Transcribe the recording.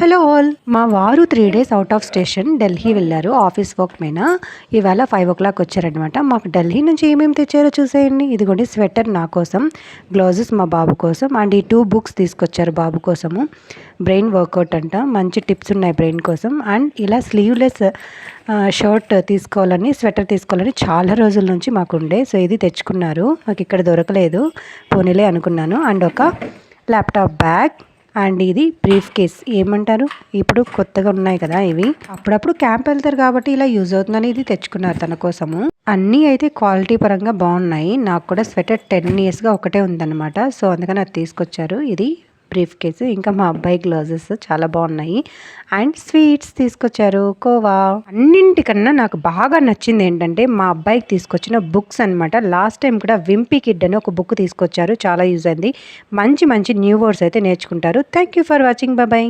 Hello all, మా వారు 3 days out of station Delhi వెళ్ళారు ఆఫీస్ వర్క్ మీద. ఇవాళ 5 o'clock వచ్చారనమాట. మాకు ఢిల్లీ నుంచి ఏమేమి తెచ్చారో చూసేయండి. ఇదిగోండి స్వెటర్ నా కోసం, గ్లౌజెస్ మా బాబు కోసం, అండ్ ఈ 2 books తీసుకొచ్చారు బాబు కోసము. బ్రెయిన్ వర్కౌట్ అంట, మంచి టిప్స్ ఉన్నాయి బ్రెయిన్ కోసం. అండ్ ఇలా స్లీవ్లెస్ షర్ట్ తీసుకోవాలని, స్వెటర్ తీసుకోవాలని చాలా రోజుల నుంచి మాకు ఉండే. సో ఇది తెచ్చుకున్నారు, మాకు ఇక్కడ దొరకలేదు, పోనీలే అనుకున్నాను. అండ్ ఒక ల్యాప్టాప్ బ్యాగ్, అండ్ ఇది బ్రీఫ్ కేస్ ఏమంటారు, ఇప్పుడు కొత్తగా ఉన్నాయి కదా ఇవి, అప్పుడప్పుడు క్యాంప్ వెళ్తారు కాబట్టి ఇలా యూజ్ అవుతుందని ఇది తెచ్చుకున్నారు తన కోసము. అన్నీ అయితే క్వాలిటీ పరంగా బాగున్నాయి. నాకు కూడా స్వెటర్ 10 yearsగా ఒకటే ఉందన్నమాట. సో అందుకని అది తీసుకొచ్చారు. ఇది బ్రీఫ్ కేస్. ఇంకా మా అబ్బాయి గ్లౌజెస్ చాలా బాగున్నాయి. అండ్ స్వీట్స్ తీసుకొచ్చారు, కోవా. అన్నింటికన్నా నాకు బాగా నచ్చింది ఏంటంటే మా అబ్బాయికి తీసుకొచ్చిన బుక్స్ అనమాట. లాస్ట్ టైం కూడా వింపీ కిడ్ అని ఒక బుక్ తీసుకొచ్చారు, చాలా యూజ్ అయింది. మంచి మంచి న్యూ వర్డ్స్ అయితే నేర్చుకుంటారు. Thank you for watching, bye.